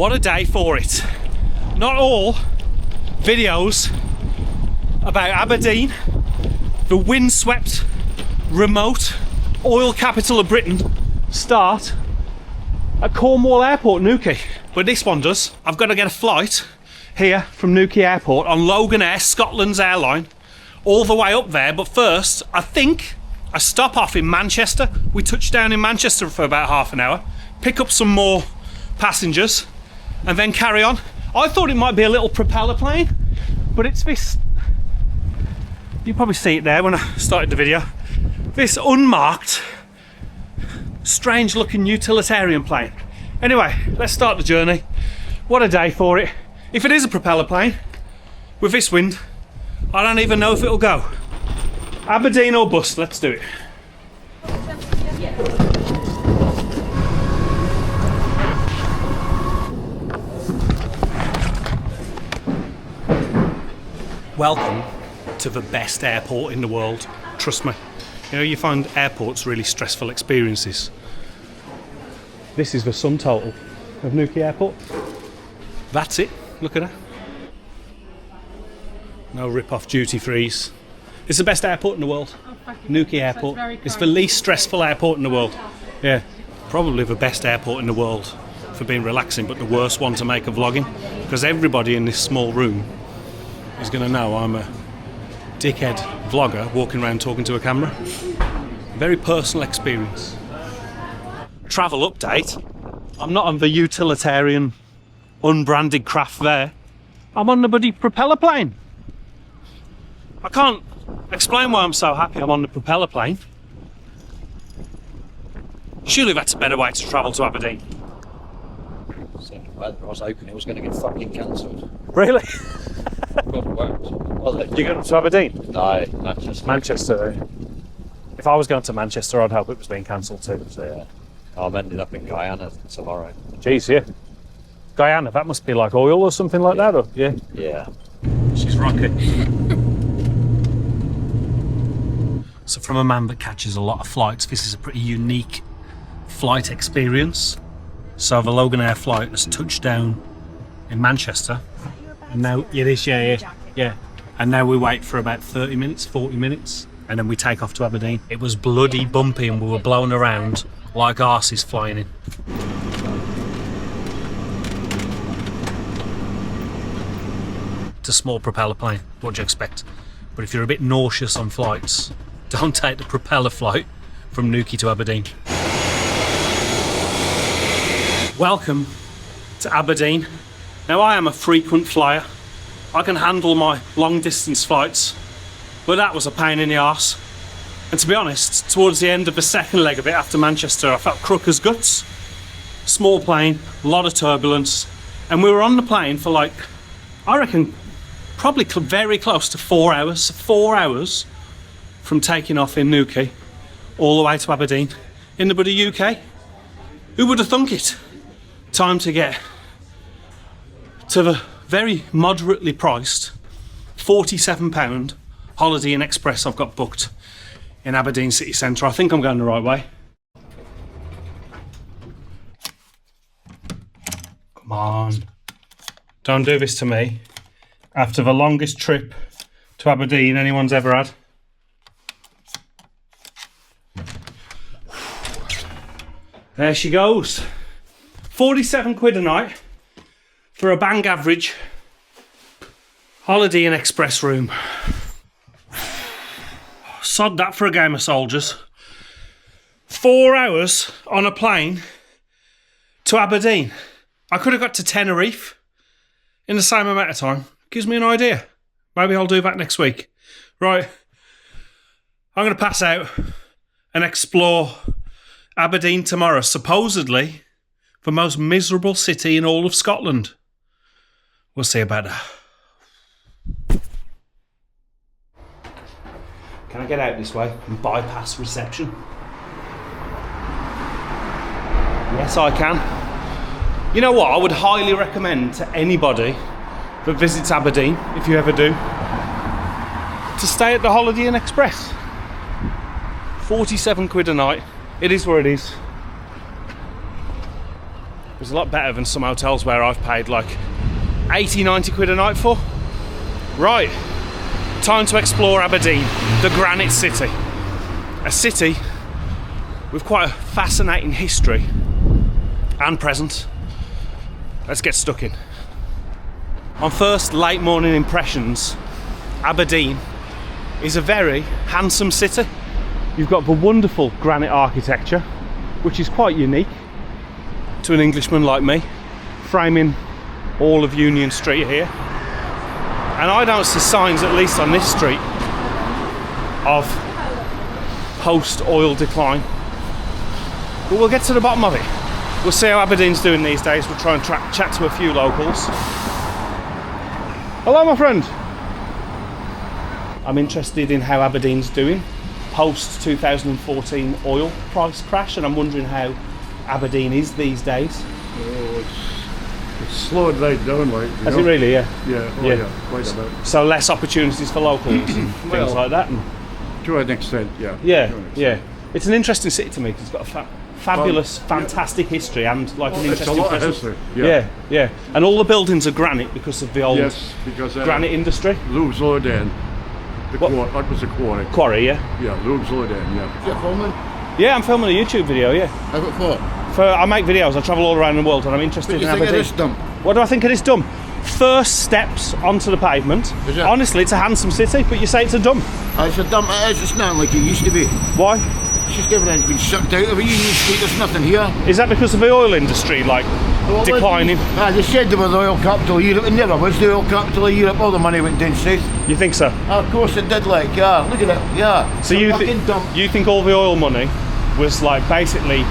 What a day for it. Not all videos about Aberdeen, the windswept, remote oil capital of Britain, start at Cornwall Airport, Newquay. But this one does. I've got to get a flight here from Newquay Airport on Logan Air, Scotland's airline, all the way up there. But first, I think I stop off in Manchester. We touch down in Manchester for about half an hour, pick up some more passengers, and then carry on. I thought it might be a little propeller plane, but it's this, you probably see it there when I started the video, this unmarked, strange looking utilitarian plane. Anyway, let's start the journey. What a day for it. If it is a propeller plane, with this wind, I don't even know if it'll go. Aberdeen or bust, let's do it. Welcome to the best airport in the world, trust me. You know, you find airports really stressful experiences. This is the sum total of Newquay Airport. That's it, look at that. No rip-off duty-frees. It's the best airport in the world. Newquay Airport. It's the least stressful airport in the world. Yeah, probably the best airport in the world for being relaxing, but the worst one to make a vlogging, because everybody in this small room is going to know I'm a dickhead vlogger walking around talking to a camera. Very personal experience. Travel update. I'm not on the utilitarian, unbranded craft there. I'm on the bloody propeller plane. I can't explain why I'm so happy I'm on the propeller plane. Surely that's a better way to travel to Aberdeen. I was hoping it was going to get fucking cancelled. Really? God, it worked. Was it? You going to Aberdeen? No, Manchester. Manchester. If I was going to Manchester, I'd hope it was being cancelled too. So Yeah. I'm ended up in Guyana tomorrow. Jeez, yeah. Guyana, that must be like oil or something like that, or yeah. Yeah. She's rocket. So from a man that catches a lot of flights, this is a pretty unique flight experience. So the Logan Air flight has touched down in Manchester. And now it is, yeah. And now we wait for about 30 minutes, 40 minutes, and then we take off to Aberdeen. It was bloody bumpy and we were blown around like arses flying in. It's a small propeller plane, what do you expect? But if you're a bit nauseous on flights, don't take the propeller flight from Newquay to Aberdeen. Welcome to Aberdeen. Now I am a frequent flyer. I can handle my long distance flights, but that was a pain in the arse. And to be honest, towards the end of the second leg of it after Manchester, I felt crook as guts. Small plane, a lot of turbulence, and we were on the plane for like, I reckon, probably very close to 4 hours. 4 hours from taking off in Newquay all the way to Aberdeen in the bloody UK. Who would have thunk it? Time to get to the very moderately priced £47 Holiday Inn Express I've got booked in Aberdeen city centre. I think I'm going the right way. Come on. Don't do this to me. After the longest trip to Aberdeen anyone's ever had. There she goes. 47 quid a night for a bang average Holiday Inn Express room. Sod that for a game of soldiers. 4 hours on a plane to Aberdeen. I could have got to Tenerife in the same amount of time. Gives me an idea. Maybe I'll do that next week. Right. I'm going to pass out and explore Aberdeen tomorrow. Supposedly the most miserable city in all of Scotland. We'll see about that. Can I get out this way and bypass reception? Yes, I can. You know what? I would highly recommend to anybody that visits Aberdeen, if you ever do, to stay at the Holiday Inn Express. 47 quid a night. It is where it is. was a lot better than some hotels where I've paid like 80, 90 quid a night for. Right, time to explore Aberdeen, the Granite City. A city with quite a fascinating history and present. Let's get stuck in. On first late morning impressions, Aberdeen is a very handsome city. You've got the wonderful granite architecture, which is quite unique to an Englishman like me, framing all of Union Street here. And I don't see signs, at least on this street, of post-oil decline. But we'll get to the bottom of it. We'll see how Aberdeen's doing these days. We'll try and chat to a few locals. Hello, my friend. I'm interested in how Aberdeen's doing post 2014 oil price crash, and I'm wondering how Aberdeen is these days. Oh, it's slowed right down, like. Has it really? Yeah. Yeah, quite a bit. So less opportunities for locals and things like that. And to an extent, yeah. Yeah, to an extent. yeah. It's an interesting city to me because it's got a fabulous, fantastic history and like an It's a interesting lot of presence. history. Yeah. And all the buildings are granite because of the old Yes, because granite industry. Luke's Loden. What? That was a quarry. Quarry, yeah. Yeah, Luke's Loden, yeah. You're filming? Yeah, I'm filming a YouTube video, yeah. How about I make videos, I travel all around the world and I'm interested What do in you think of Aberdeen. this dump? What do I think of this dump? First steps onto the pavement. Is it? Honestly, it's a handsome city, but you say it's a dump. It's a dump, it is, it's not like it used to be. Why? It's just everything's been sucked out of Union Street, there's nothing here. Is that because of the oil industry, like, declining? They said they were the oil capital of Europe, it never was the oil capital of Europe, all the money went down south. You think so? Of course it did, like, yeah, look at it, yeah. So It's a fucking dump. you think all the oil money was like basically,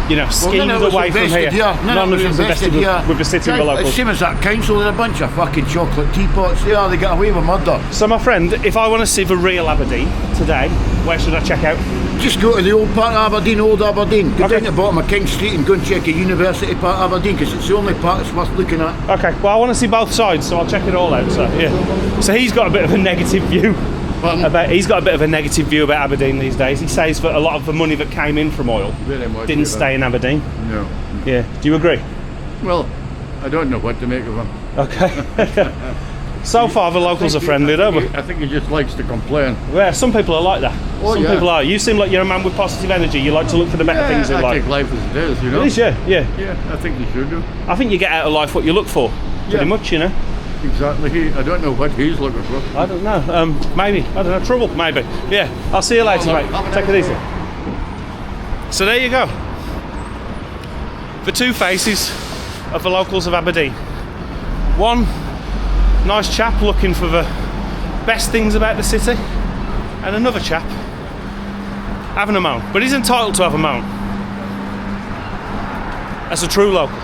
you know, schemed none of it was away from invested here? None of it was invested here. with the city and the It's locals. same as that council, they're a bunch of fucking chocolate teapots. Yeah, they got away with murder. So my friend, if I want to see the real Aberdeen today, where should I check out? Just go to the old part of Aberdeen, old Aberdeen. Go Okay. down to the bottom of King Street and go and check a university part of Aberdeen, because it's the only part that's worth looking at. Okay, well I want to see both sides, so I'll check it all out. So yeah. So he's got a bit of a negative view Pardon? about Aberdeen these days. He says that a lot of the money that came in from oil Very much. didn't stay in Aberdeen. No. Yeah. Do you agree? Well, I don't know what to make of him. Okay. So far the locals are friendly though, but I think he just likes to complain. yeah, some people are like that. Oh, Some yeah. people are. You seem like you're a man with positive energy. You like to look for the better things in I life. take life as it is, you know. It is, yeah. Yeah, I think you should do. I think you get out of life what you look for, pretty Yeah. much, you know. Exactly. I don't know what he's looking for. I don't know. Maybe. I don't know. Trouble, maybe. Yeah. I'll see you later, mate. Take it easy. So there you go. The two faces of the locals of Aberdeen. One nice chap looking for the best things about the city, and another chap having a moan. But he's entitled to have a moan as a true local.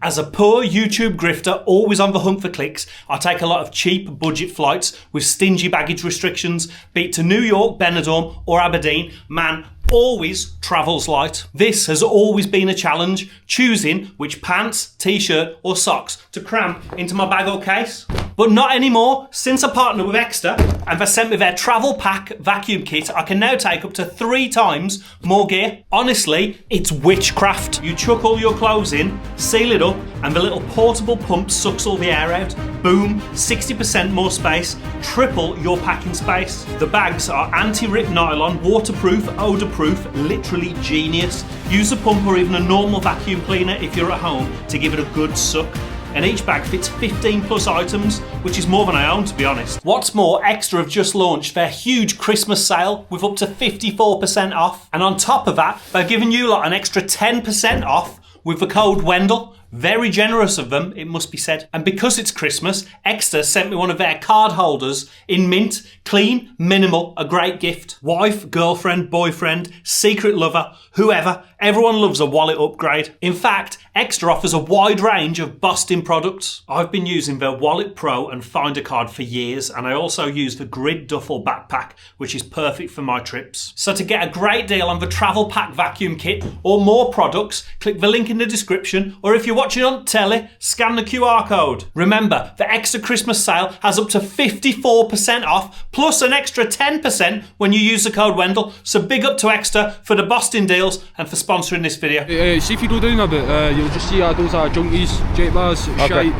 As a poor YouTube grifter, always on the hunt for clicks, I take a lot of cheap budget flights with stingy baggage restrictions, be it to New York, Benidorm or Aberdeen. Man always travels light. This has always been a challenge, choosing which pants, t-shirt or socks to cram into my bag or case. But not anymore. Since I partnered with Extra and they sent me their travel pack vacuum kit, I can now take up to 3 times more gear. Honestly, it's witchcraft. You chuck all your clothes in, seal it up, and the little portable pump sucks all the air out. Boom, 60% more space, triple your packing space. The bags are anti-rip nylon, waterproof, odour-proof, literally genius. Use a pump or even a normal vacuum cleaner if you're at home to give it a good suck. And each bag fits 15 plus items, which is more than I own, to be honest. What's more, Extra have just launched their huge Christmas sale with up to 54% off. And on top of that, they've given you lot an extra 10% off with the code Wendall. Very generous of them, it must be said. And because it's Christmas, Extra sent me one of their card holders in mint, clean, minimal, a great gift. Wife, girlfriend, boyfriend, secret lover, whoever, everyone loves a wallet upgrade. In fact, Extra offers a wide range of busting products. I've been using their Wallet Pro and Finder card for years, and I also use the Grid Duffel backpack, which is perfect for my trips. So to get a great deal on the travel pack vacuum kit or more products, click the link in the description, or if you watching on telly, scan the QR code. Remember, the extra Christmas sale has up to 54% off, plus an extra 10% when you use the code Wendall. So big up to Extra for the Boston deals and for sponsoring this video. See if you go down a bit, you'll just see those junkies, jet bars, shite,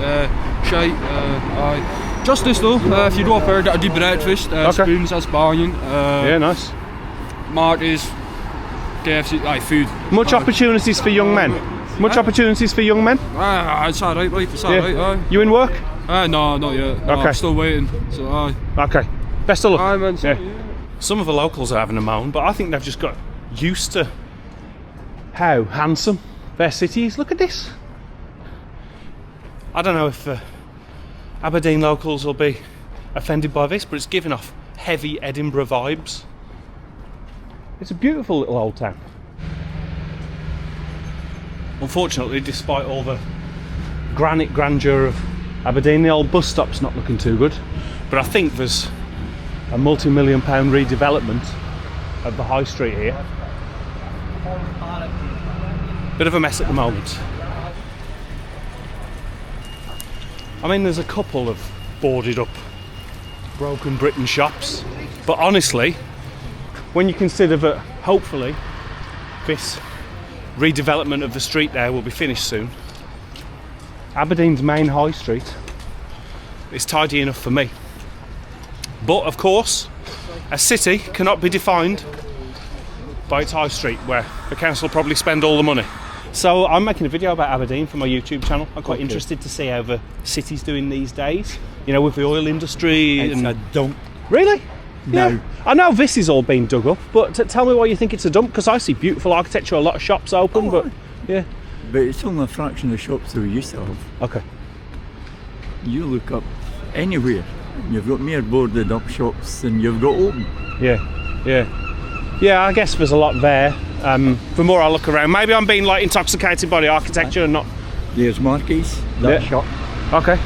aye. Just this though, if you go up there, that'll do breakfast, spoons, that's banging. Yeah, nice. Marty's, KFC, food. Much opportunities for young men? Much opportunities for young men? It's alright, like, it's alright, aye. You in work? No, not yet. No, Okay. I'm still waiting, so aye. Okay. Best of luck. Aye, man. Yeah. Some of the locals are having a moan, but I think they've just got used to how handsome their city is. Look at this. I don't know if Aberdeen locals will be offended by this, but it's giving off heavy Edinburgh vibes. It's a beautiful little old town. Unfortunately, despite all the granite grandeur of Aberdeen, the old bus stop's not looking too good. But I think there's a multi-million-pound redevelopment of the high street here. Bit of a mess at the moment. I mean, there's a couple of boarded up broken Britain shops, but honestly, when you consider that hopefully this redevelopment of the street there will be finished soon, Aberdeen's main high street is tidy enough for me. But of course, a city cannot be defined by its high street, where the council probably spend all the money. So I'm making a video about Aberdeen for my YouTube channel. I'm quite interested to see how the city's doing these days. You know, with the oil industry. It's a dump. Really? No. Yeah. I know this is all being dug up, but tell me why you think it's a dump, because I see beautiful architecture, a lot of shops open, but yeah. But it's only a fraction of the shops that we used to have. Okay. You look up anywhere, you've got more boarded up shops than you've got open. Yeah, I guess there's a lot there. The more I look around, maybe I'm being like intoxicated by the architecture and not. There's Marquis, that shop. Okay.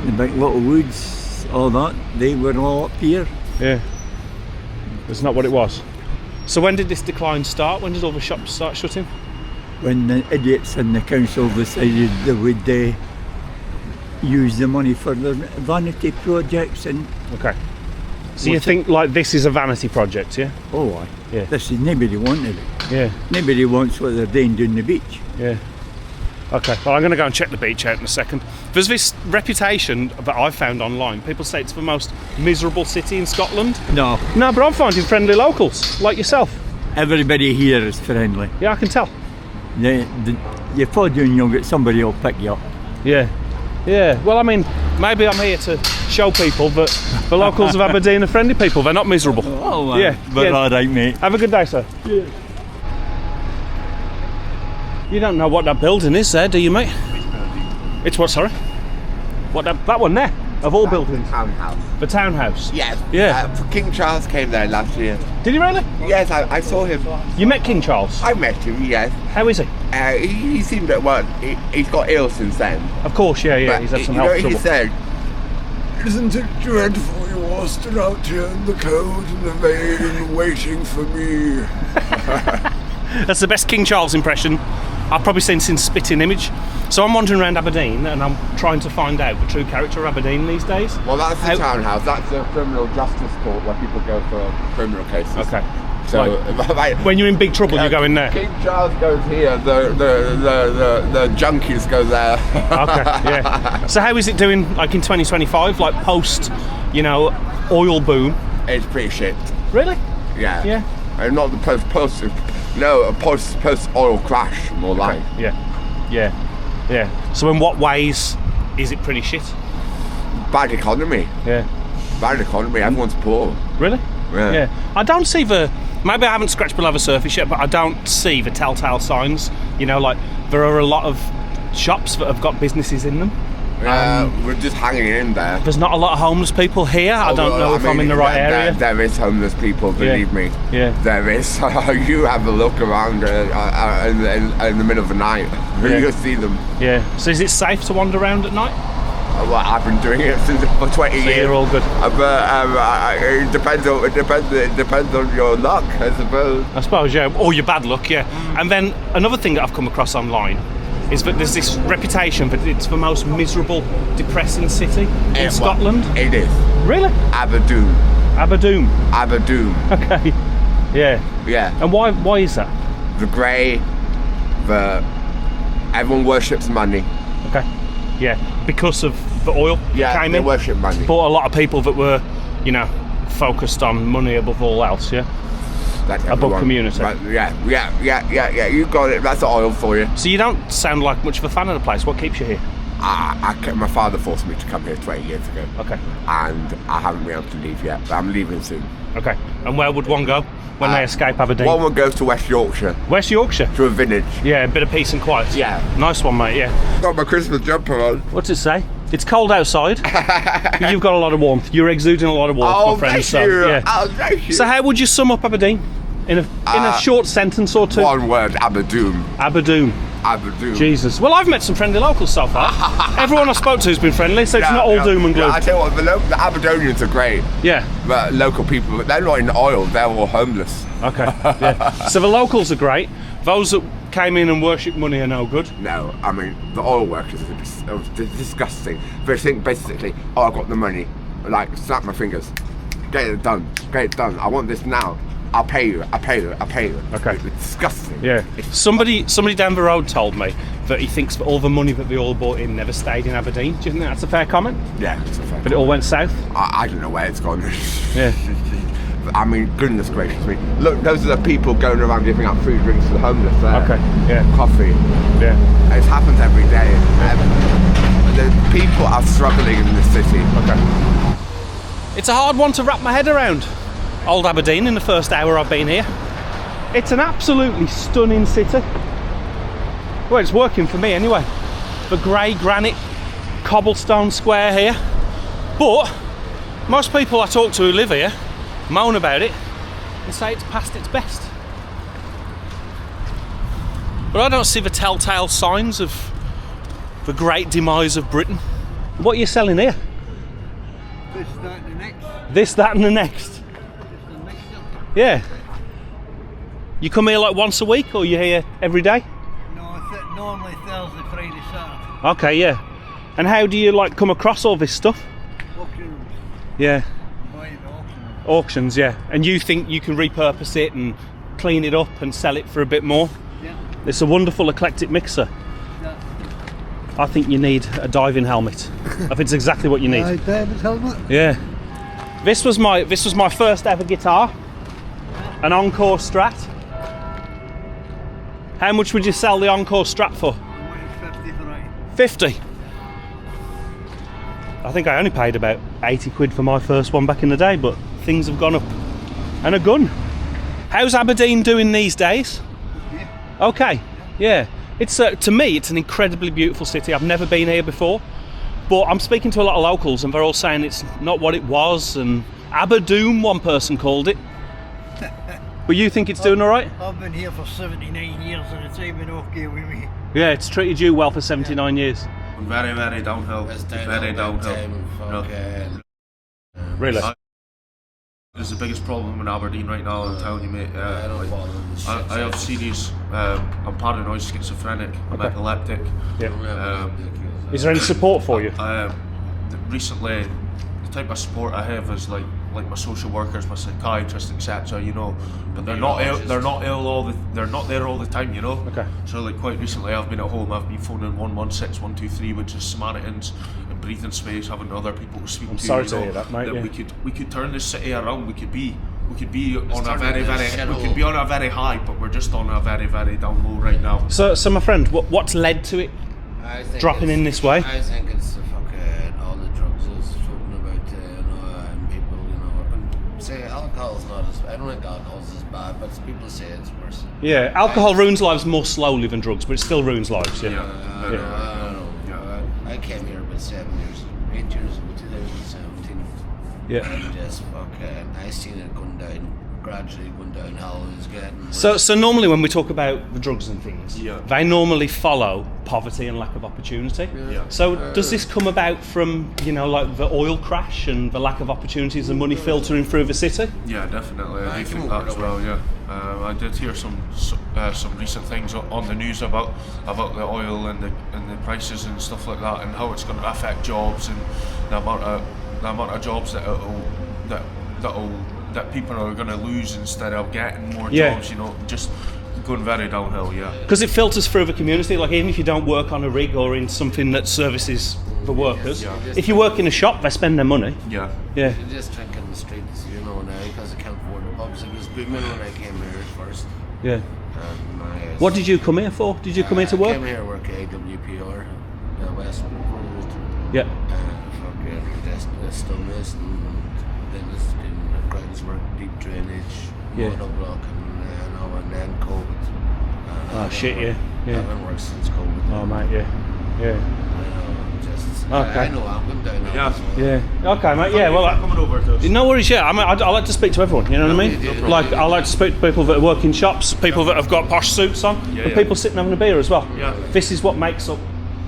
The big little woods, all that, they were all up here. Yeah. It's not what it was. So when did this decline start? When did all the shops start shutting? When the idiots in the council decided they would use the money for their vanity projects and. Okay. So you think like this is a vanity project, yeah? Oh, aye. Yeah. This is, nobody wanted it. Yeah. Nobody wants what they're doing down the beach. Yeah. Okay, well I'm going to go and check the beach out in a second. There's this reputation that I've found online. People say it's the most miserable city in Scotland. No. No, but I'm finding friendly locals, like yourself. Everybody here is friendly. Yeah, I can tell. You fall down, you'll get somebody who'll pick you up. Yeah. Yeah, well I mean, maybe I'm here to show people that the locals of Aberdeen are friendly people. They're not miserable. Oh, yeah. But Yeah. alright, mate. Have a good day, sir. Yeah. You don't know what that building is there, do you, mate? It's what, sorry? What, that one there? Of all buildings? Townhouse. The townhouse? Yes. Yeah. King Charles came there last year. Did he really? Yes, I saw him. You met King Charles? I met him, yes. How is he? He seemed that, well, he's got ill since then. Of course, yeah, But he's had some you know, health he trouble. said, Isn't it dreadful you are stood out here in the cold and the rain waiting for me? That's the best King Charles impression I've probably seen since Spitting Image. So I'm wandering around Aberdeen and I'm trying to find out the true character of Aberdeen these days. well, that's the townhouse. That's the criminal justice court where people go for criminal cases. Okay. So, When you're in big trouble, you go in there. King Charles goes here, the junkies go there. Okay, yeah. So how is it doing, like in 2025, like post, you know, oil boom? It's pretty shit. Really? Yeah. Yeah. And not the post oil crash, more like. Yeah. So in what ways is it pretty shit? Bad economy. Yeah. Bad economy. Everyone's poor. Really? Yeah. I don't see maybe I haven't scratched below the surface yet, but I don't see the telltale signs. You know, like there are a lot of shops that have got businesses in them. We're just hanging in there. There's not a lot of homeless people here. I don't know if I'm in the right area. There is homeless people, believe me. Yeah. There is. You have a look around in the middle of the night. Yeah. You'll see them. Yeah. So is it safe to wander around at night? Well, I've been doing it for 20 years. You're all good. But it depends on your luck, I suppose. I suppose, yeah, or your bad luck, yeah. And then another thing that I've come across online is that there's this reputation that it's the most miserable, depressing city in Scotland. It is. Really? Aberdeen. Aberdeen. Aberdeen. Okay. Yeah. Yeah. And why is that? The grey, everyone worships money. Okay. Yeah. Because of the oil Yeah, came they in. worship money. But a lot of people that were, focused on money above all else, yeah? That's Above everyone. community. But yeah, you got it. That's the oil for you. So you don't sound like much of a fan of the place. What keeps you here? My father forced me to come here 20 years ago. Okay. And I haven't been able to leave yet, but I'm leaving soon. Okay. And where would one go when they escape Aberdeen? One would go to West Yorkshire. West Yorkshire? To a village. Yeah, a bit of peace and quiet. Yeah. Nice one, mate, yeah. Got my Christmas jumper on. What's it say? It's cold outside, but you've got a lot of warmth. You're exuding a lot of warmth, my friend. Thank you. Yeah. Oh, thank you. So how would you sum up Aberdeen? In a short sentence or two? One word, Aberdeen. Aberdeen. Aberdeen. Jesus. Well, I've met some friendly locals so far. Everyone I've spoke to has been friendly, so it's not all doom and gloom. I tell you what, the Aberdonians are great. Yeah. But local people, but they're not in oil, they're all homeless. Okay. Yeah. So the locals are great. Those that came in and worship money are no good. No, I mean, the oil workers are disgusting. They think basically, I've got the money, like, snap my fingers, get it done, I want this now. I'll pay you. Okay. It's disgusting. Yeah. Somebody down the road told me that he thinks that all the money that they all bought in never stayed in Aberdeen. Do you think that's a fair comment? Yeah, it's a fair But it all went south? I don't know where it's gone. Yeah. I mean, goodness gracious me. Look, those are the people going around giving out free drinks to the homeless there. Okay, yeah. Coffee. Yeah. It happens every day. The people are struggling in this city. Okay. It's a hard one to wrap my head around. Old Aberdeen in the first hour I've been here. It's an absolutely stunning city. Well, it's working for me anyway. The grey granite cobblestone square here. But most people I talk to who live here moan about it and say it's past its best. But I don't see the telltale signs of the great demise of Britain. What are you selling here? This, that and the next. This, that and the next? Yeah. You come here like once a week, or you here every day? No, normally Thursday, Friday, Saturday. Okay, yeah. And how do you come across all this stuff? Auctions. Yeah. Buy the auction. Auctions, yeah. And you think you can repurpose it and clean it up and sell it for a bit more? Yeah. It's a wonderful eclectic mixer. Yeah. I think you need a diving helmet. I think it's exactly what you need. David's helmet. Yeah. This was my first ever guitar. An Encore Strat. How much would you sell the Encore Strat for? 50 for it. 50? I think I only paid about 80 quid for my first one back in the day, but things have gone up. And a gun. How's Aberdeen doing these days? Yeah. Okay, yeah. It's to me, it's an incredibly beautiful city. I've never been here before, but I'm speaking to a lot of locals and they're all saying it's not what it was, and Aberdeen, one person called it. But you think it's doing all right? I've been here for 79 years and it's been okay with me. Yeah, it's treated you well for 79 years. Very, very downhill. Very downhill. Really? It's the biggest problem in Aberdeen right now, I'm telling you, mate. I have serious, I'm paranoid, schizophrenic, I'm epileptic. Yeah. Is there any support for you? Recently, the type of support I have is like my social workers, my psychiatrists, etc. You know, but they're not ill. They're not ill they're not there all the time. You know. Okay. So like quite recently, I've been at home. I've been phoning 116, 123, which is Samaritans and breathing space, having other people to speak to. I'm sorry you to know, hear that, mate. that Yeah. we could turn this city around. We could be on a very high, but we're just on a very, very down low right now. So my friend, what's led to it dropping in this way? I think it's the fucking all the drugs is talking about, and people, and say alcohol's not as. I don't think alcohol's as bad, but people say it's worse. Yeah, alcohol ruins lives more slowly than drugs, but it still ruins lives. Yeah. I don't know. I came here about 8 years in 2017. Yeah. And just fucking, I seen it going down gradually going downhill. It's getting So normally when we talk about the drugs and things, Yeah. they normally follow poverty and lack of opportunity. Yeah. So does this come about from, like the oil crash and the lack of opportunities and money filtering through the city? Yeah, definitely. I I do can think that as work well. Yeah, I did hear some recent things on the news about the oil and the prices and stuff like that, and how it's going to affect jobs and the amount of jobs that people are going to lose instead of getting more Yeah. jobs. Just going very downhill. Yeah. Because it filters through the community, like even if you don't work on a rig or in something that services the workers, Yeah. if you work in a shop, they spend their money. Yeah. Yeah. You just drink in the streets, now, because I can't afford the pubs. It was booming when I came here first. Yeah. And What did you come here for? Did you come here to I work? came here to work at AWPR, Westwood Road. Yeah. Fucking stoners and then it's been grounds work, deep drainage, Yeah. water block, and then COVID. Oh shit, yeah. I haven't worked since COVID. Oh mate, yeah. Yeah. Okay. I know I'm going down now. Yeah. Okay, mate. Yeah. Well, coming over to us. no worries. Yeah. I mean, I like to speak to everyone. You know what I mean? Like, I like to speak to people that work in shops, people that have got posh suits on, Yeah, and yeah. people sitting having a beer as well. Yeah. This is what makes up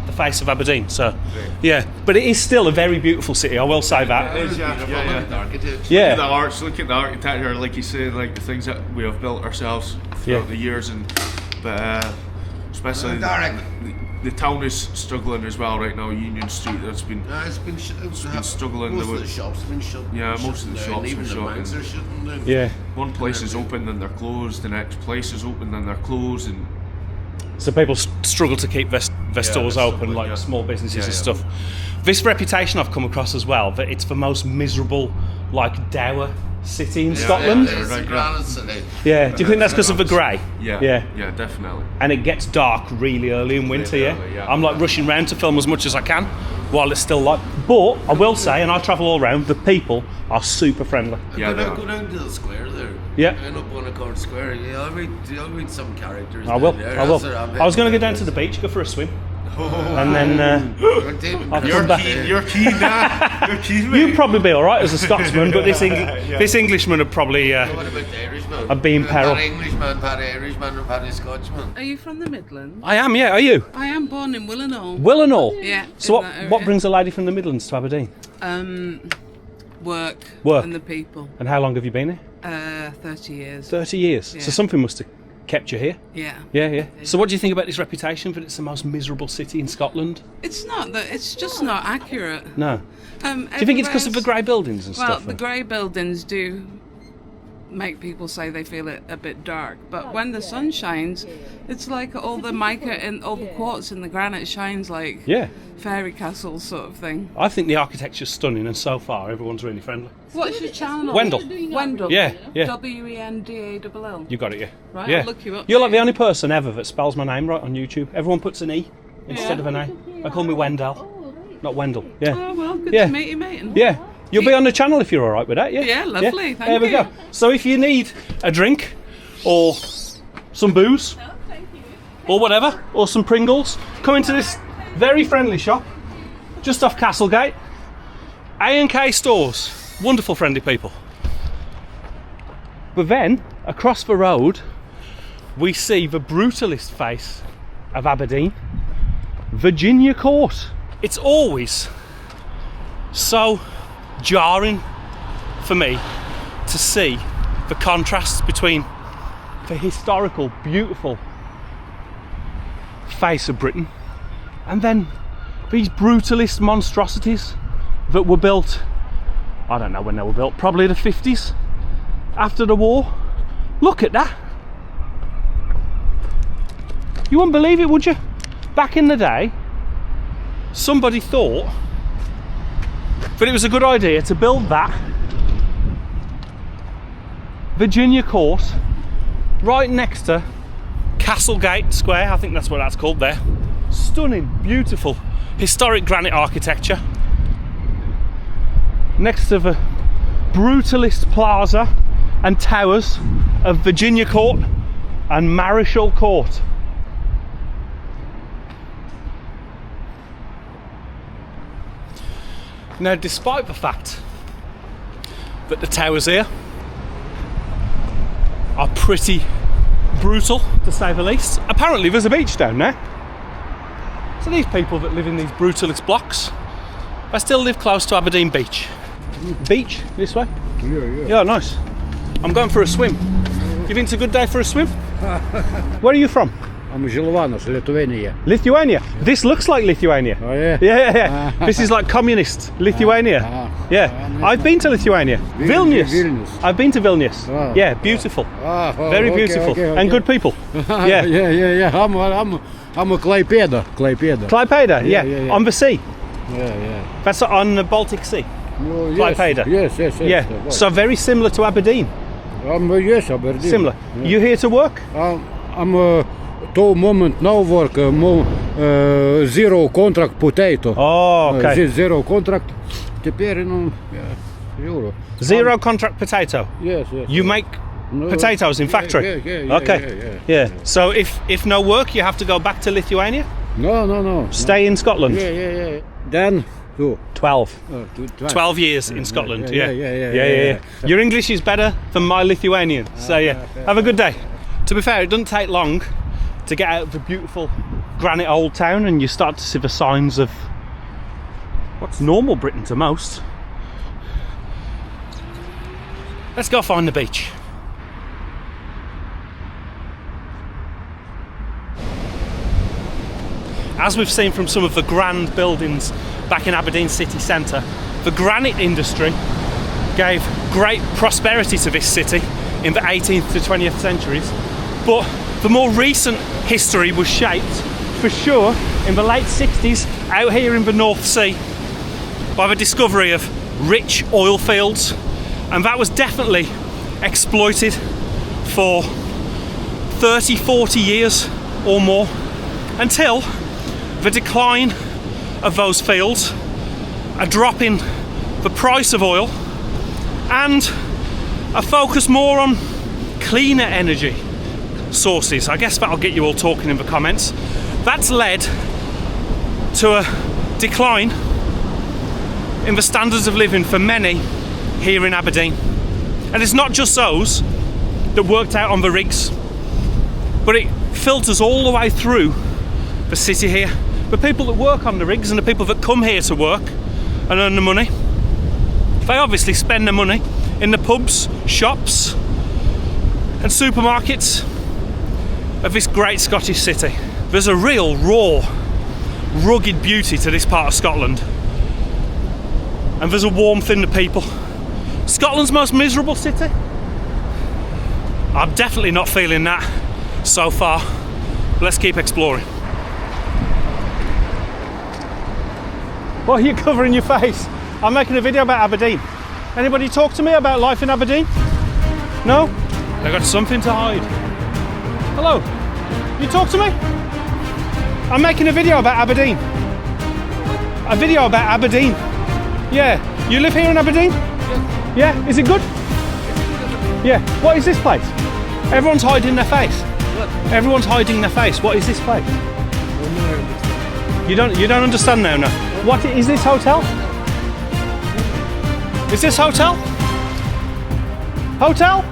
the face of Aberdeen. So, yeah. But it is still a very beautiful city. I will say that. It is, yeah. Look at the architecture. Yeah. Look at the arts, look at the architecture, like you say, like the things that we have built ourselves throughout the years, but especially the town is struggling as well right now. Union Street, it's been struggling. Most of the shops have been shut. Yeah, most of the shops even are the shut. banks are shutting down. Yeah. One place is open, then they're closed. The next place is open, then they're closed, and So people struggle to keep their stores there's open, something, like yeah. small businesses Yeah, and yeah. stuff. This reputation I've come across as well, that it's the most miserable, like, dour city in Scotland. It's the granite city. Yeah. Do you think that's because of the grey? yeah, Yeah. yeah, definitely. And it gets dark really early in winter, Really yeah? early, yeah. I'm like rushing round to film as much as I can while it's still light. But I will say, and I travel all around, the people are super friendly. Yeah, Go they down, are. go down to the square there. Yeah. End up on a court square. Yeah, I'll meet some characters. I will, down there. I will. That's what I was going to go down to the beach, go for a swim. And then I'll You're come back. keen, you're keen, now. You're keen, mate. You'd probably be alright as a Scotsman, but this Englishman would probably What about the Irishman? I'd be in peril. Paddy Englishman, Paddy Irishman, and Paddy Scotsman. Are you from the Midlands? I am, yeah, are you? I am born in Willenhall. Willenhall? Yeah. So in that area. what brings a lady from the Midlands to Aberdeen? Work. Work. And the people. And how long have you been here? 30 years. 30 years. Yeah. So something must have kept you here. Yeah. Yeah, yeah. So what do you think about this reputation that it's the most miserable city in Scotland? It's not that. It's just not accurate. No. Do you think it's because of the grey buildings and Well, stuff? the grey buildings do make people say they feel it a bit dark, but when the sun shines, it's like all the mica and all the quartz and the granite shines like Yeah. fairy castles sort of thing. I think the architecture's stunning, and so far everyone's really friendly. What's your channel? Wendall. Wendall. Yeah, yeah. Wendall. You got it, yeah. Right, Yeah. I'll look you up. You're like the only person ever that spells my name right on YouTube. Everyone puts an E instead of an A. They call me Wendell, not Wendell. Yeah. Oh well, good Yeah. to meet you, mate. Yeah. You'll be on the channel if you're all right with that, yeah? Yeah, lovely, thank there we you. go. So if you need a drink or some booze or whatever, or some Pringles, come into this very friendly shop just off Castlegate. A&K Stores. Wonderful, friendly people. But then, across the road, we see the brutalist face of Aberdeen, Virginia Court. It's always so jarring for me to see the contrasts between the historical, beautiful face of Britain and then these brutalist monstrosities that were built, I don't know when they were built, probably the 50s after the war. Look at that. You wouldn't believe it, would you? Back in the day, somebody thought that it was a good idea to build that Virginia Court right next to Castlegate Square. I think that's what that's called there. Stunning, beautiful, historic granite architecture next to the brutalist plaza and towers of Virginia Court and Marischal Court. Now, despite the fact that the towers here are pretty brutal, to say the least. Apparently there's a beach down there. So these people that live in these brutalist blocks, they still live close to Aberdeen Beach. Beach, this way? Yeah, nice. I'm going for a swim. You think it's a good day for a swim? Where are you from? I'm Žilvanas, Lithuania. Lithuania? This looks like Lithuania. Oh yeah? Yeah. This is like communist Lithuania. Yeah. I've been to Lithuania. Vilnius. I've been to Vilnius. Yeah, beautiful. Very beautiful. Okay. And good people. Yeah. I'm a Klaipėda. Klaipėda, yeah. On the sea. Yeah. That's on the Baltic Sea. Klaipėda. Yes. Yeah. So very similar to Aberdeen. Yes, Aberdeen. Similar. Yeah. You here to work? I'm to moment now work zero contract potato. Oh, okay. Zero contract. Euro. Zero contract potato. Yes. You make potatoes in factory. Yeah. Okay. Yeah. So if no work, you have to go back to Lithuania. No. Stay in Scotland. Yeah. Then 12. 12 years in Scotland. Yeah. Your English is better than my Lithuanian. So yeah. Have a good day. To be fair, it doesn't take long to get out of the beautiful granite old town and you start to see the signs of what's normal Britain to most. Let's go find the beach. As we've seen from some of the grand buildings back in Aberdeen city centre, the granite industry gave great prosperity to this city in the 18th to 20th centuries, but the more recent history was shaped, for sure, in the late 60s out here in the North Sea by the discovery of rich oil fields, and that was definitely exploited for 30-40 years or more until the decline of those fields, a drop in the price of oil, and a focus more on cleaner energy sources. I guess that'll get you all talking in the comments. That's led to a decline in the standards of living for many here in Aberdeen. And it's not just those that worked out on the rigs, but it filters all the way through the city here. The people that work on the rigs and the people that come here to work and earn the money, they obviously spend their money in the pubs, shops and supermarkets of this great Scottish city. There's a real raw, rugged beauty to this part of Scotland, and there's a warmth in the people. Scotland's most miserable city? I'm definitely not feeling that so far. Let's keep exploring. What are you covering your face? I'm making a video about Aberdeen. Anybody talk to me about life in Aberdeen? No? They got something to hide. Hello? You talk to me? I'm making a video about Aberdeen. A video about Aberdeen. Yeah. You live here in Aberdeen? Yeah. Is it good? Yeah. What is this place? Everyone's hiding their face. Everyone's hiding their face. What is this place? You don't understand now, no? What is this hotel? Is this hotel? Hotel?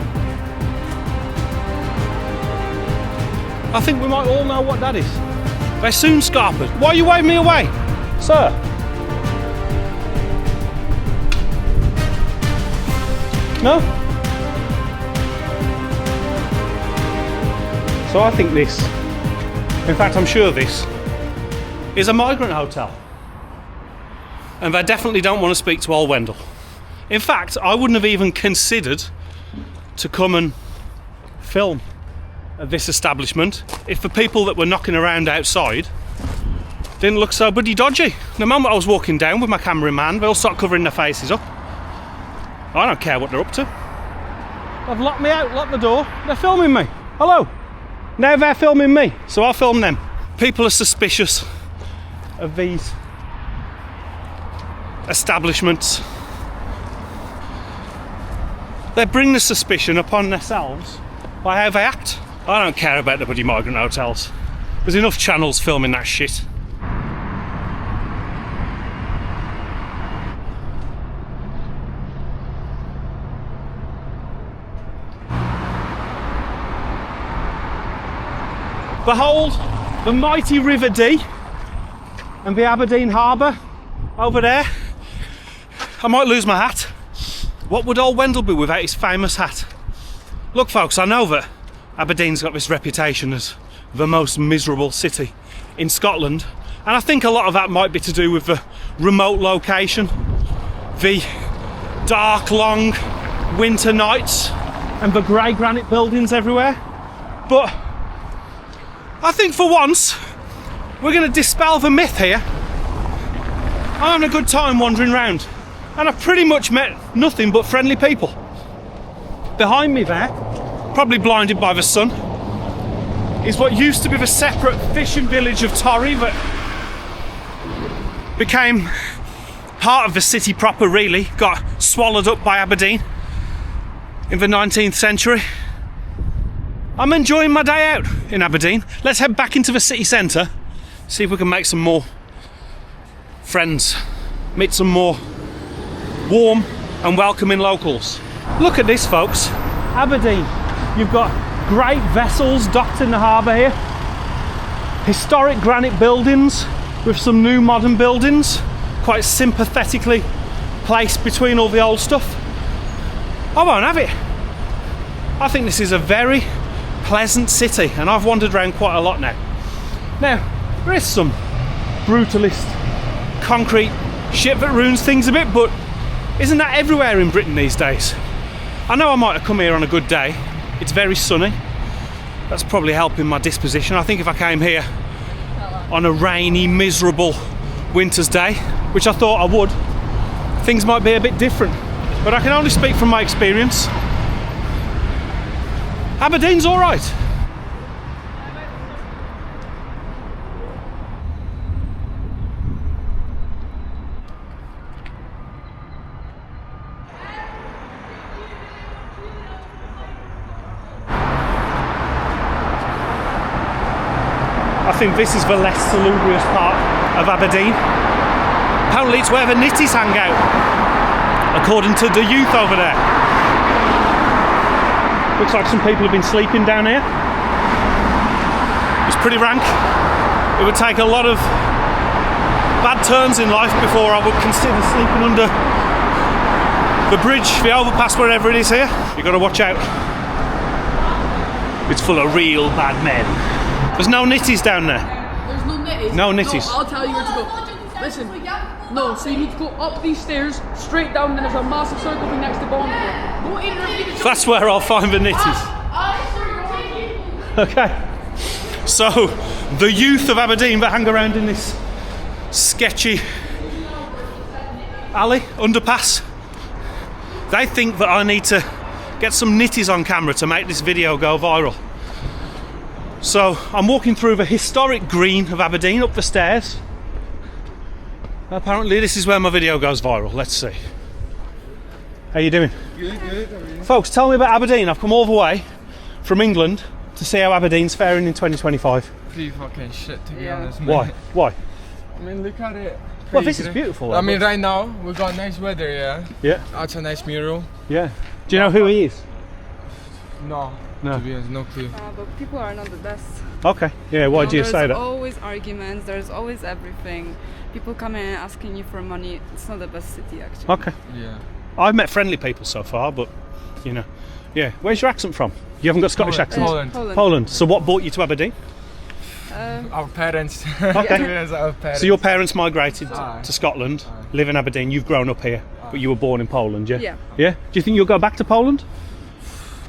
I think we might all know what that is. They're soon scarpers. Why are you waving me away? Sir? No? So I think this, in fact I'm sure this, is a migrant hotel. And they definitely don't want to speak to old Wendall. In fact, I wouldn't have even considered to come and film at this establishment if the people that were knocking around outside didn't look so bloody dodgy. The moment I was walking down with my camera in my hand, they all start covering their faces up. I don't care what they're up to. They've locked me out, locked the door. They're filming me. Hello. Now they're filming me, so I'll film them. People are suspicious of these establishments. They bring the suspicion upon themselves by how they act. I don't care about the bloody migrant hotels. There's enough channels filming that shit. Behold the mighty River Dee and the Aberdeen Harbour over there. I might lose my hat. What would old Wendall be without his famous hat? Look folks, I know that Aberdeen's got this reputation as the most miserable city in Scotland, and I think a lot of that might be to do with the remote location, the dark long winter nights and the grey granite buildings everywhere. But I think for once we're going to dispel the myth here. I'm having a good time wandering around, and I've pretty much met nothing but friendly people. Behind me there, probably blinded by the sun, is what used to be the separate fishing village of Torry that became part of the city proper, really, got swallowed up by Aberdeen in the 19th century. I'm enjoying my day out in Aberdeen. Let's head back into the city centre, see if we can make some more friends, meet some more warm and welcoming locals. Look at this folks, Aberdeen. You've got great vessels docked in the harbour here, historic granite buildings with some new modern buildings, quite sympathetically placed between all the old stuff. I won't have it. I think this is a very pleasant city, and I've wandered around quite a lot now. Now, there is some brutalist concrete shit that ruins things a bit, but isn't that everywhere in Britain these days? I know I might have come here on a good day. It's very sunny. That's probably helping my disposition. I think if I came here on a rainy, miserable winter's day, which I thought I would, things might be a bit different. But I can only speak from my experience. Aberdeen's all right. I think this is the less salubrious part of Aberdeen. Apparently it's where the nitties hang out, according to the youth over there. Looks like some people have been sleeping down here. It's pretty rank. It would take a lot of bad turns in life before I would consider sleeping under the bridge, the overpass, wherever it is here. You've got to watch out. It's full of real bad men. There's no nitties down there. There's no nitties? No nitties. No, I'll tell you where to go. Listen, no, so you need to go up these stairs, straight down, then there's a massive circle thing next to Bond. Go in there. That's where I'll find the nitties. Okay. So, the youth of Aberdeen that hang around in this sketchy alley, underpass, they think that I need to get some nitties on camera to make this video go viral. So I'm walking through the historic green of Aberdeen, up the stairs. Apparently this is where my video goes viral. Let's see. How you doing? Good. Folks, tell me about Aberdeen. I've come all the way from England to see how Aberdeen's faring in 2025. Pretty fucking shit, to be honest, Why? Why? I mean, look at it. Well, this is beautiful. I mean, right now we've got nice weather, yeah. Yeah. That's a nice mural. Yeah. Do you know who he is? No. No. To be honest, no clue. But people are not the best. Okay. Yeah. Why do you say that? There's always arguments. There's always everything. People come in asking you for money. It's not the best city, actually. Okay. Yeah. I've met friendly people so far, but you know, yeah. Where's your accent from? You haven't got Scottish accent. Poland. Poland. So what brought you to Aberdeen? Our parents. Okay. Our parents. So your parents migrated to Scotland, live in Aberdeen. You've grown up here, but you were born in Poland, yeah? Yeah. Yeah. Do you think you'll go back to Poland?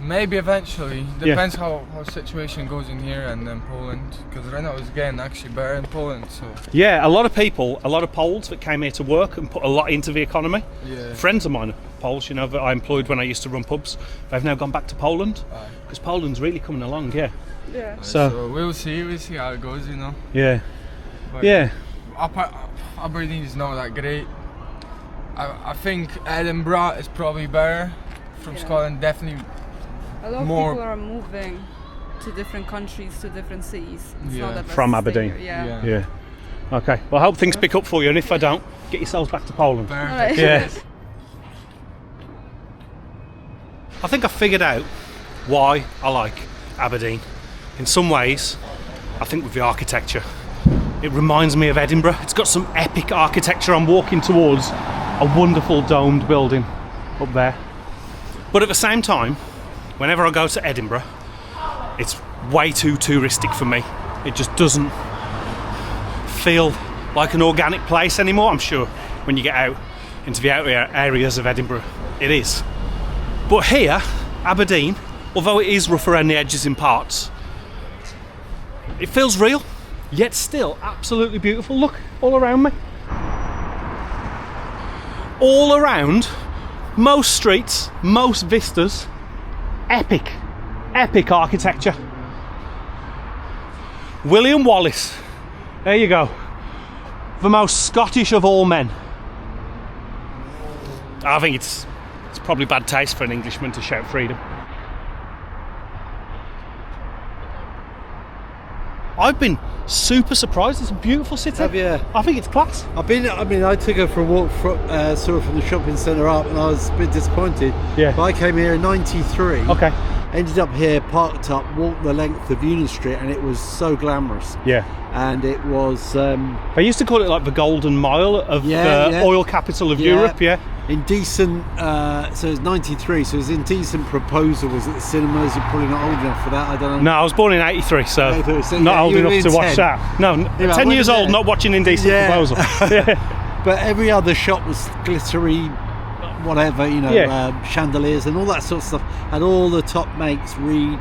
Maybe eventually. Depends how situation goes in here and then Poland. Because right now it's getting actually better in Poland. So. Yeah, a lot of people, a lot of Poles that came here to work and put a lot into the economy. Yeah. Friends of mine are Poles, you know, that I employed when I used to run pubs. They've now gone back to Poland because Poland's really coming along, yeah. Yeah. So we'll see how it goes, you know. Yeah. But yeah. Aberdeen is not that great. I think Edinburgh is probably better from Scotland, definitely. A lot of more people are moving to different countries, to different cities. It's not the best From to stay Aberdeen. here. Yeah. Okay. Well, I hope things pick up for you, and if I don't, get yourselves back to Poland. Right. Yeah. I think I figured out why I like Aberdeen. In some ways, I think with the architecture. It reminds me of Edinburgh. It's got some epic architecture. I'm walking towards a wonderful domed building up there. But at the same time, whenever I go to Edinburgh, it's way too touristic for me. It just doesn't feel like an organic place anymore. I'm sure when you get out into the outer areas of Edinburgh, it is. But here, Aberdeen, although it is rough around the edges in parts, it feels real, yet still absolutely beautiful. Look, all around me. All around, most streets, most vistas, epic architecture. William Wallace, there you go. The most Scottish of all men. I think it's probably bad taste for an Englishman to shout freedom. I've been super surprised. It's a beautiful city. Have you? I think it's class. I took her for a walk sort of from the shopping centre up, and I was a bit disappointed. Yeah. But I came here in '93. Okay. Ended up here, parked up, walked the length of Union Street, and it was so glamorous. Yeah. And it was. They used to call it like the Golden Mile of the oil capital of Europe. Yeah. In decent, so it was '93, so it was in decent proposal. Was at the cinemas. You're probably not old enough for that. I don't know. No, I was born in '83, so so not old enough to watch 10. that. No, 10 years old, not watching Indecent Proposal. Yeah. But every other shop was glittery, whatever, chandeliers and all that sort of stuff. Had all the top makes, Reed.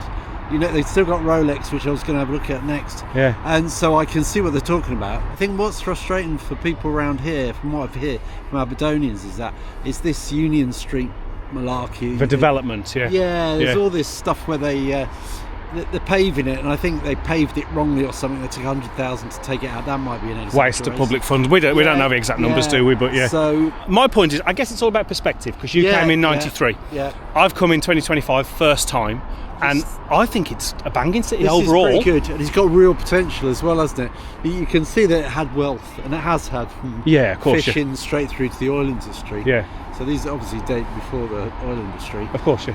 They've still got Rolex, which I was going to have a look at next. Yeah. And so I can see what they're talking about. I think what's frustrating for people around here, from what I've heard from Aberdonians, is that it's this Union Street malarkey. The development, yeah. Yeah, there's all this stuff where they're paving it, and I think they paved it wrongly or something. They took 100,000 to take it out. That might be an waste of public funds. We don't know the exact numbers, do we? But yeah. So my point is, I guess it's all about perspective, because you came in '93. Yeah. I've come in 2025, first time. And I think it's a banging city overall. It's pretty good, and it's got real potential as well, hasn't it? You can see that it had wealth, and it has had from of course, fishing straight through to the oil industry. Yeah. So these obviously date before the oil industry. Of course, yeah.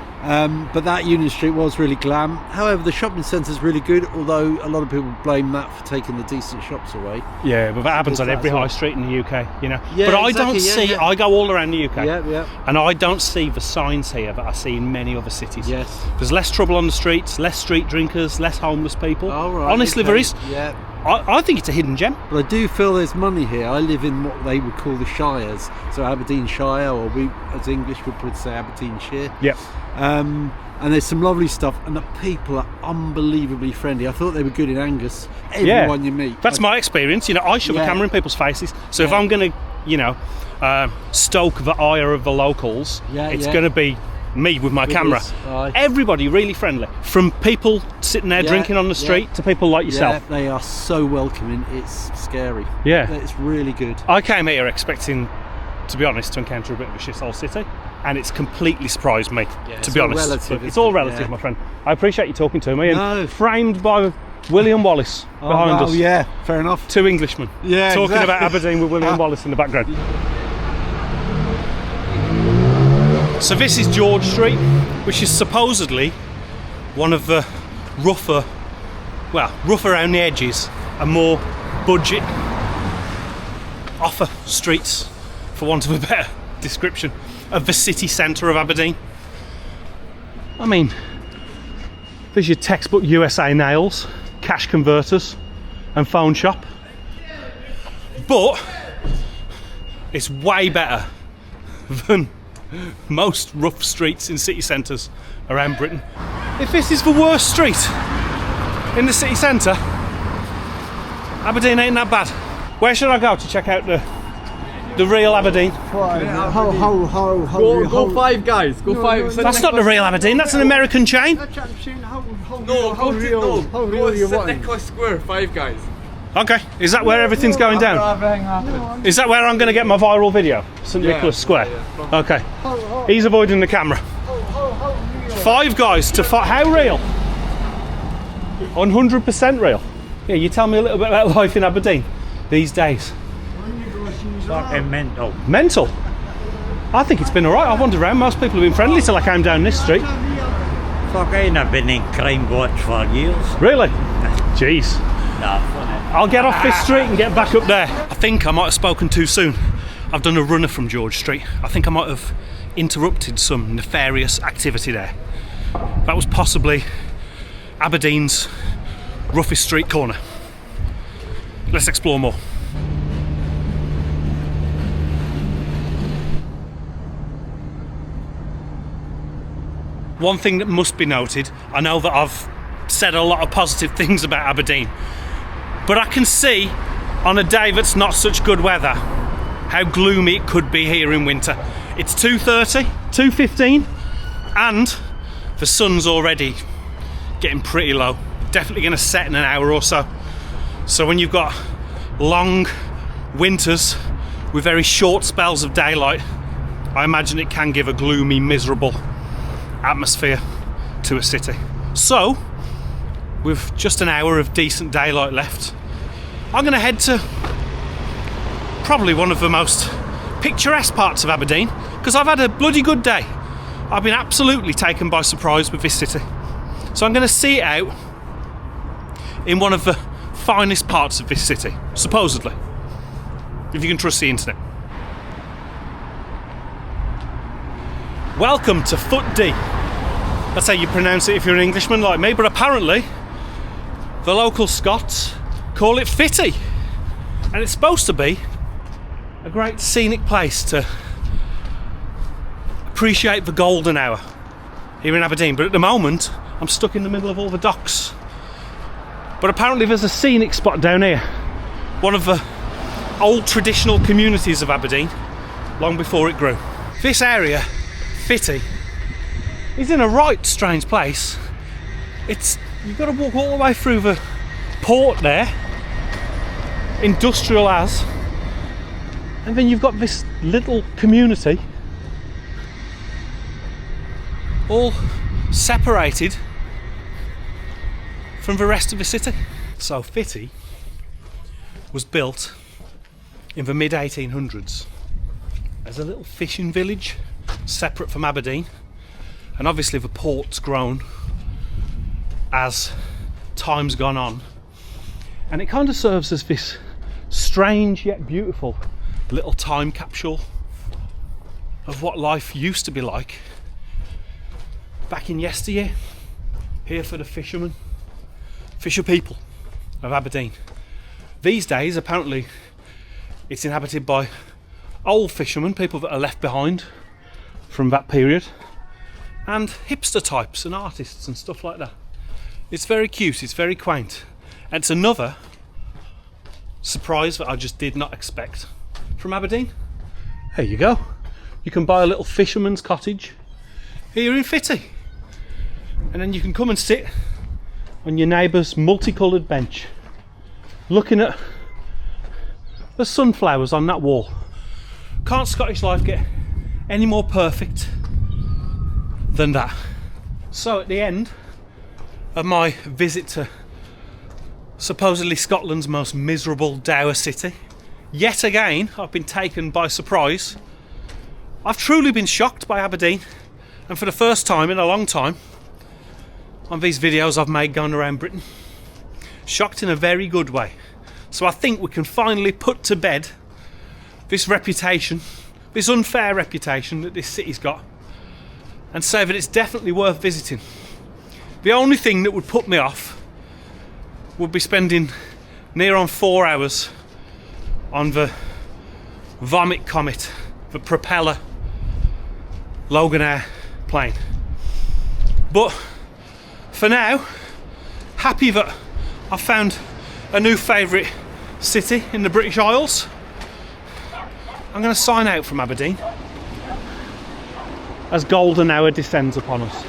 But that Union Street was really glam. However, the shopping centre's really good, although a lot of people blame that for taking the decent shops away. Yeah, but that happens on every high street in the UK, Yeah, but I exactly, don't see, I go all around the UK, and I don't see the signs here that I see in many other cities. Yes. There's less trouble on the streets, less street drinkers, less homeless people. Oh, right, Honestly, okay. there is. Yeah. I think it's a hidden gem. But I do feel there's money here. I live in what they would call the Shires, so Aberdeenshire, or we as English would say Aberdeenshire. Yep. And there's some lovely stuff, and the people are unbelievably friendly. I thought they were good in Angus. Everyone you meet. That's my experience. I shove a camera in people's faces. So if I'm going to, stoke the ire of the locals, it's going to be me with my camera. Everybody really friendly, from people sitting there drinking on the street to people like yourself. Yeah, they are so welcoming. It's scary. Yeah, it's really good. I came here expecting, to be honest, to encounter a bit of a shithole city, and it's completely surprised me. To be honest, it's all relative, my friend. I appreciate you talking to me. And framed by William Wallace behind us. Yeah, fair enough. Two Englishmen. Yeah, talking about Aberdeen with William Wallace in the background. So this is George Street, which is supposedly one of the rougher around the edges and more budget offer streets, for want of a better description, of the city centre of Aberdeen. I mean, there's your textbook USA nails, cash converters and phone shop, but it's way better than most rough streets in city centres around Britain. If this is the worst street in the city centre, Aberdeen ain't that bad. Where should I go to check out the real Aberdeen? Go Five Guys. Go Five. That's not the real Aberdeen. That's an American chain. Go St Nicholas Square. Five Guys. Okay, is that where everything's going down? Is that where I'm going to get my viral video? St Nicholas Square? Okay. He's avoiding the camera. Five Guys to how real? 100% real. Yeah, you tell me a little bit about life in Aberdeen these days. Fucking mental. Mental? I think it's been alright. I've wandered around. Most people have been friendly till I came down this street. Fucking, I've been in crime watch for years. Really? Jeez. I'll get off this street and get back up there. I think I might have spoken too soon. I've done a runner from George Street. I think I might have interrupted some nefarious activity there. That was possibly Aberdeen's roughest street corner. Let's explore more. One thing that must be noted, I know that I've said a lot of positive things about Aberdeen, but I can see on a day that's not such good weather how gloomy it could be here in winter. It's 2:30, 2:15, and the sun's already getting pretty low. Definitely going to set in an hour or so. So when you've got long winters with very short spells of daylight, I imagine it can give a gloomy, miserable atmosphere to a city. So, with just an hour of decent daylight left, I'm going to head to probably one of the most picturesque parts of Aberdeen, because I've had a bloody good day. I've been absolutely taken by surprise with this city. So I'm going to see it out in one of the finest parts of this city, supposedly, if you can trust the internet. Welcome to Foot D. That's how you pronounce it if you're an Englishman like me, but apparently the local Scots call it Fitty, and it's supposed to be a great scenic place to appreciate the golden hour here in Aberdeen. But at the moment I'm stuck in the middle of all the docks. But apparently there's a scenic spot down here, one of the old traditional communities of Aberdeen, long before it grew. This area, Fitty, is in a right strange place. You've got to walk all the way through the port there, industrial as, and then you've got this little community all separated from the rest of the city. So Fitty was built in the mid-1800s as a little fishing village separate from Aberdeen, and obviously the port's grown as time's gone on, and it kind of serves as this strange yet beautiful little time capsule of what life used to be like back in yesteryear here for the fisher people of Aberdeen. These days apparently it's inhabited by old fishermen, people that are left behind from that period, and hipster types and artists and stuff like that. It's very cute, it's very quaint, and it's another surprise that I just did not expect from Aberdeen. There you go. You can buy a little fisherman's cottage here in Fitty, and then you can come and sit on your neighbour's multicoloured bench looking at the sunflowers on that wall. Can't Scottish life get any more perfect than that? So at the end of my visit to supposedly Scotland's most miserable dour city, yet again I've been taken by surprise. I've truly been shocked by Aberdeen, and for the first time in a long time on these videos I've made going around Britain. Shocked in a very good way. So I think we can finally put to bed this reputation, this unfair reputation that this city's got, and say that it's definitely worth visiting. The only thing that would put me off would be spending near on 4 hours on the Vomit Comet, the Propeller Loganair plane. But for now, happy that I've found a new favourite city in the British Isles. I'm going to sign out from Aberdeen as golden hour descends upon us.